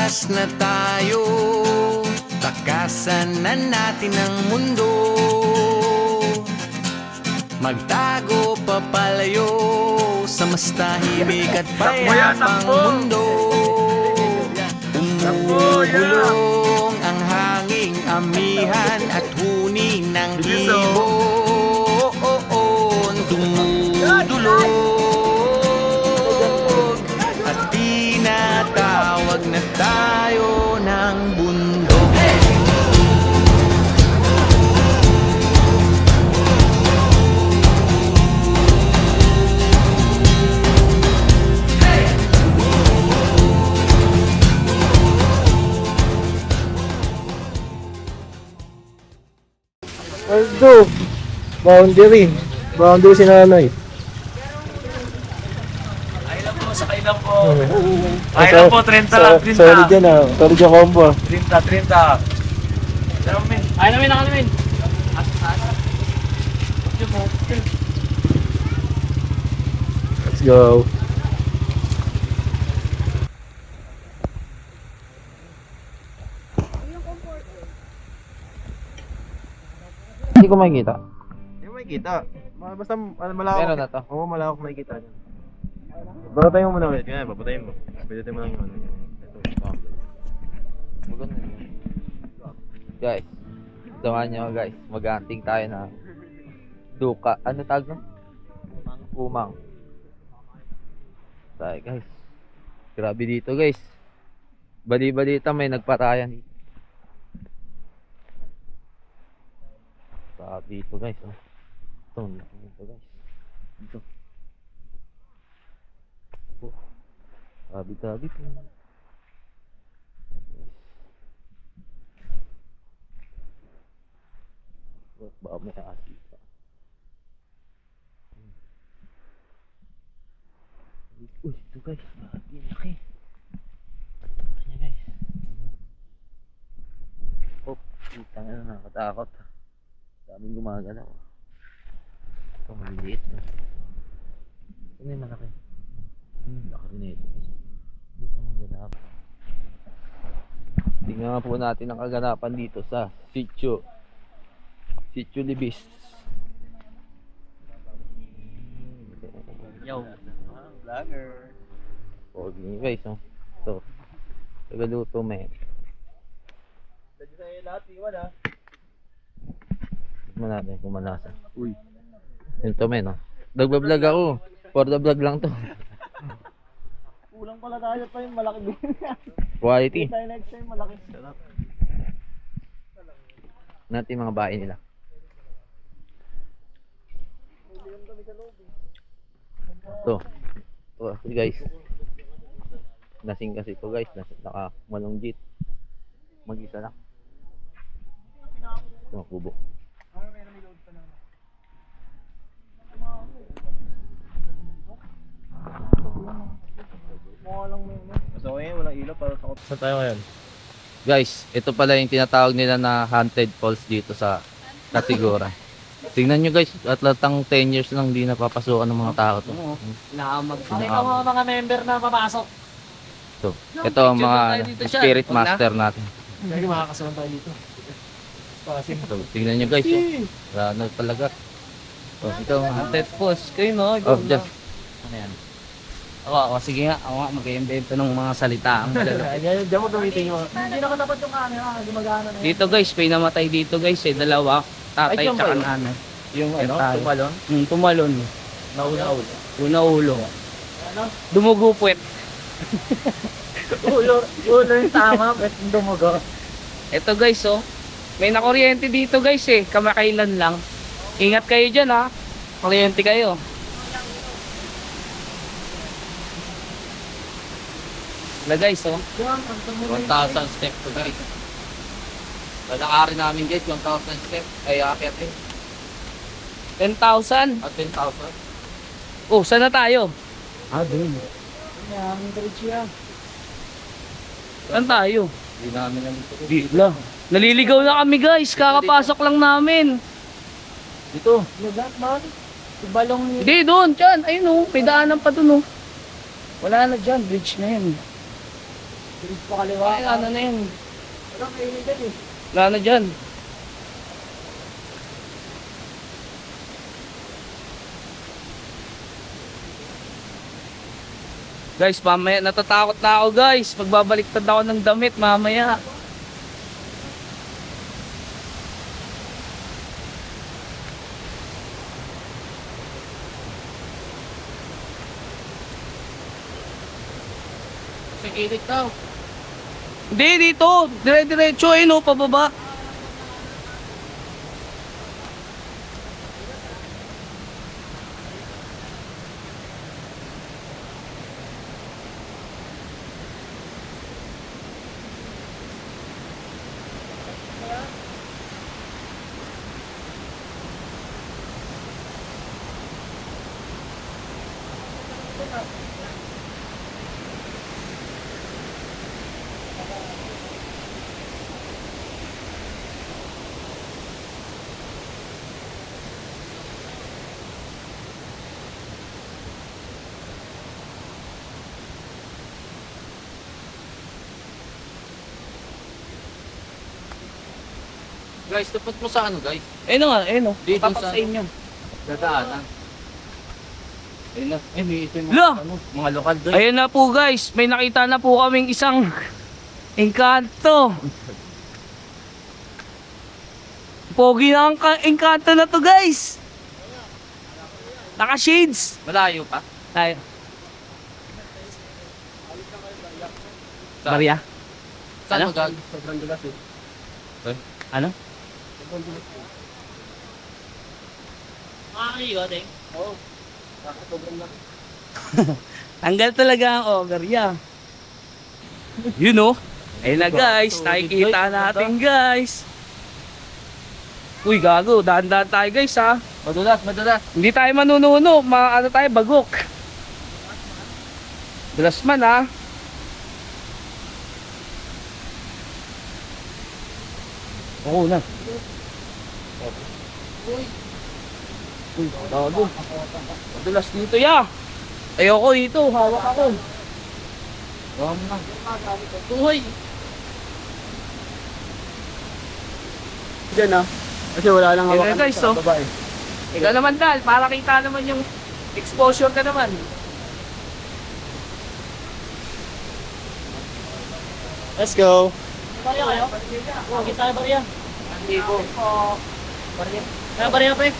Lumabas na tayo, takasan na natin ang mundo. Magtago papalayo sa mas tahimik at payapang mundo. Umugulong ang hanging amihan at huni ng ibon. Tumudulog at tinatawag na tayo ng bundok. Let's go! Boundary si nanay. Ay lang po, sakay lang po. Ay lang po, 30 lang, 30. Solid yan ah. Solid yung combo. 30. Ay namin, nakalamin. Let's go. Hindi ko makikita. Hindi mo makikita. Basta malawak. Meron na to. Oo, malawak makikita niya. Babatayin mo muna ulit. Kaya, babatayin mo. Babatayin mo lang yung ano. Ito. Maganda yun. Guys, samahan nyo guys. Mag-hunting tayo na duka. Ano tawag nun? Umang. Tayo guys. Grabe dito guys. Bali-balita may nagpatayan dito. Grabe dito guys. Oh. Ito guys. Dito. Oh. Grabe ito. Oh, baka may asi pa. Uy, ito guys. Grabe, laki. Ayan guys. Oh, kita nga na, nakatakot. Daming gumagalaw. Ito, maliliit. Ito na yung malaki. Laki na ito. Ito magandap. Tingnan nga po natin ang kaganapan dito sa Sitio Libis. Yo, vlogger. Pogi nyo guys, no? Ito. Tagaluto, men. Lagi tayo lahat, iwan ha. Tignan natin kung malasa. Uy. Ito, men, no? Nagbablog ako. For the vlog lang to. Kulang pala tayo pa yung malaki din. Quality. Tayo next time, malaki. Sarap. Natin mga bahay nila. Ito. Ito guys. Lasing kasi ito guys. Naka malonggit. Mag-isa lang. Ito kubo. So, ngayon, walang ilaw para sa... Saan tayo ngayon? Guys, ito pala yung tinatawag nila na haunted falls dito sa Katigura. Tingnan nyo guys, at latang 10 years lang di napapasukan ng mga tao to. Inaamag. Pakita mo mga member na papasok. So, ito ang mga spirit master natin. Hindi makakasama tayo dito. So, tingnan nyo guys, ano talaga. Oh, ito ang haunted Tapos, kayo no? Oh, just Ano yan? Ako, sige nga. Ako nga, mag-i-invento ng mga salita. Diyan mo gamitin yung... Hindi na dapat yung camera, gumagana na. dito guys, may namatay dito guys eh, dalawa. Tatay Ay, yung tsaka ba yun? nanay. Yung ano, Tayo. tumalon? Tumalon. Nauna-ulo. Una ulo. Ano? Dumugo puwet. Ulo yung tama, bet dumugo. Ito guys oh. May nakuryente dito guys eh. Kamakailan lang. Ingat kayo dyan ha. Kuryente kayo. Wala guys oh. 1,000 step to guys. Lalakarin namin guys 1,000 step. Ay akit eh. 10,000? At 10,000. Oh, saan na tayo? Doon. Yan, diretso yan. Saan tayo? Hindi namin Bila. Naliligaw na kami guys. Kakapasok lang namin. Dito. Lagat man. Balong ni... Hindi doon. Diyan. Ayun oh. May daanan pa doon oh. Wala na dyan. Bridge na yan. Ay, ano na yun? Wala na dyan. Guys, mamaya natatakot na ako guys. Magbabaliktad ako ng damit mamaya. Sa gilid daw. Hindi, dito. Dire-diretso eh, no, pababa. Guys, dapat mo sa ano guys? Ayun na nga, ayun o. Dito Tapak sa- sa inyo. Dadaanan. Ayun na. Eh, may ito yung Lo! mga lokal doon. Ayun na po guys, may nakita na po kaming isang engkanto. Pogi na ang engkanto na to guys. Naka-shades. Malayo pa. Tayo. Maria? Saan Ano? mo gag? Ano? Tanggal talaga ang ogarya. You know? Ayun na guys, nakikita natin guys. Uy gago, dahan-dahan tayo guys ha. Madulas, madulas. Hindi tayo manununo, ano tayo, bagok. Dulas man ha. Oo na. Uy, gago. Madulas dito ya. Ayoko dito, hawak ako. Huwag na. Tuhoy. Diyan ah. Kasi wala lang Ayun na, hawakan guys, sa oh. babae. Ikaw naman Dal, para kita naman yung exposure ka naman. Let's go. Barya kayo? Oo, kita tayo barya. Hindi ko. Barya. Kaya barya pa eh.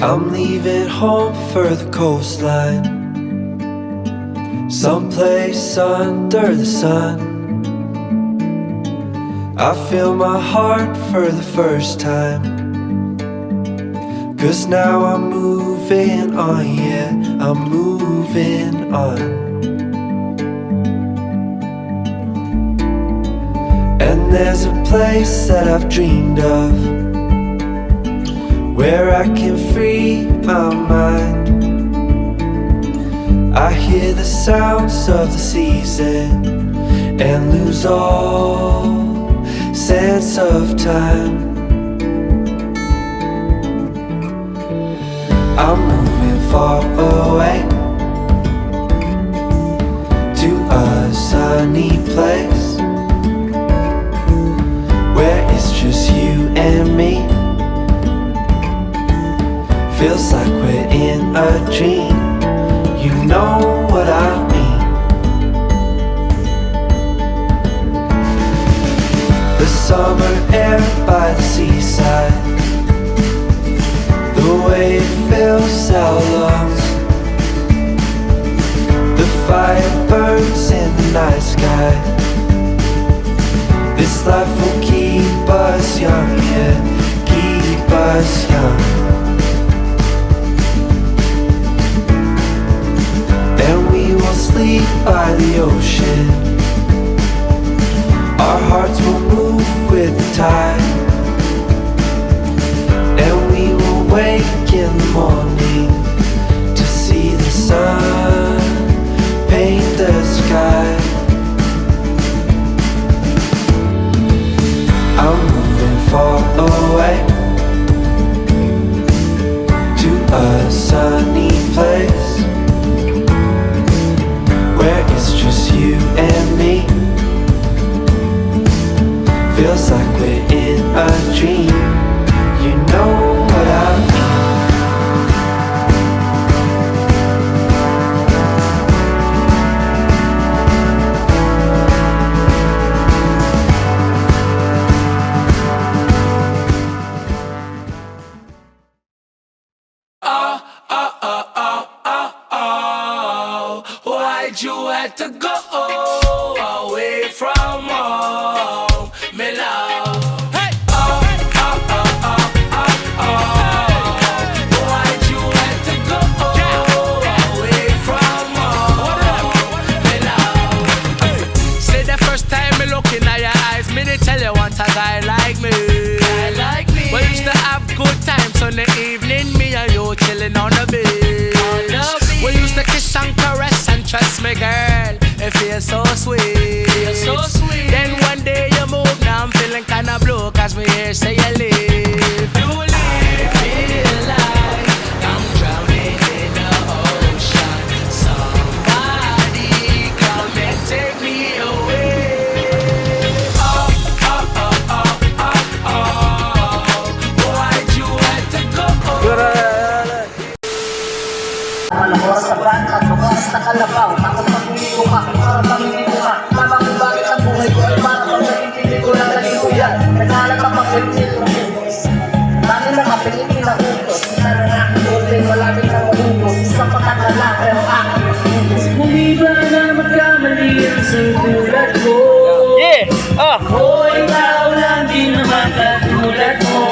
I'm leaving home for the coastline, someplace under the sun. I feel my heart for the first time, 'cause now I'm moving on, yeah, I'm moving on. And there's a place that I've dreamed of, where I can free my mind. I hear the sounds of the season and lose all sense of time. I'm moving far away to a sunny place where it's just you and me. Feels like we're in a dream. You know what I mean. The summer air by the seaside, the way it fills our lungs, the fire burns in the night sky. This life will keep us young, yeah, keep us young. Sleep by the ocean, our hearts will move with the tide, and we will wake in the morning to see the sun paint the sky. feels like we're in a dream. You know what I mean. Why'd you have to go away from home, me love? Hey! Why'd you have to go away from home, me love? Say the first time me looking at your eyes, me they tell you want a guy like me. We used to have good times on the evening, me and you chilling on the beach. We used to kiss and caress and trust me, girl, it feels so sweet. Then one day you move, now I'm feeling kinda blue, cause me here say you leave. You leave, feel like I'm drowning in the ocean. Somebody come and take me away. Why'd you have to go? Oras na ban at oras na kalabaw. Takot pag-uwi ka, para pang-hindi ka. Tamang bakit ang buhay ko ay para pag-hindi ko lang naging kuyan. Naghalat ang pag-ibig ng business. Dami na kapilipin na utos. Kita na nga ang building, malapit na mahugos. Isang patatala, pero aking mahugos. Bumiba na magkamali ang sugulat ko. O ikaw lang din naman katulad mo.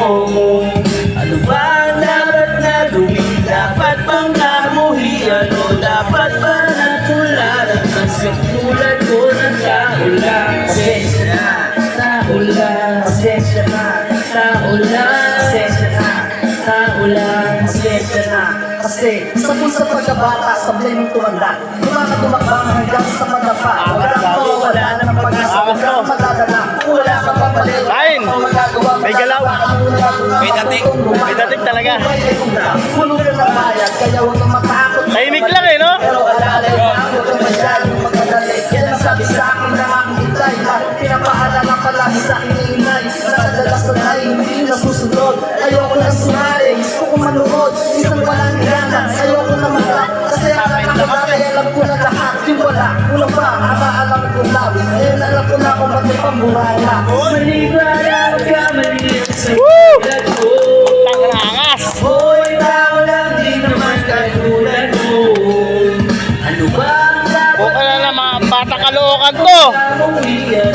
Ano ba ang dapat na gawin? Dapat bang namuhi? Ano dapat ba natularan? Mas katulad ko ng tao lang. Pasensya na, tao lang. Pasensya na, tao lang. Pasensya na, tao lang. Pasensya na. Kasi sa puso pagkabata, sablay mong tumanda. Tumakbang hanggang sa madapa. Wala kang mawawala ng pag-asa. Wala kang madadala. Wala kang papalil. Kain! May galaw. May dating talaga. Puno ka ng bayad, kaya huwag kang matakot. Tahimik lang eh, no? Pero alalay na huwag kang masyadong magkadali. Yan ang sabi sa akin ng aking itay. Pinapaalala palagi sa aking inay. Nakadalas na tayo, hindi na susunod. Ayoko na sumali, gusto ko manood. Isang walang hilangan, ayoko na matap. Kasi alam ko na, kaya alam ko na lahat. Yung wala, una pa, alam ko lang. Ngayon alam ko na kung ba't may pamburala. Manibala, magkamali ang sagulat ko. Tangangas! Hoy, tao lang, di naman katulad mo. Ano ba ang dapat Buka na ng mga bata kalookan to! mong iyan?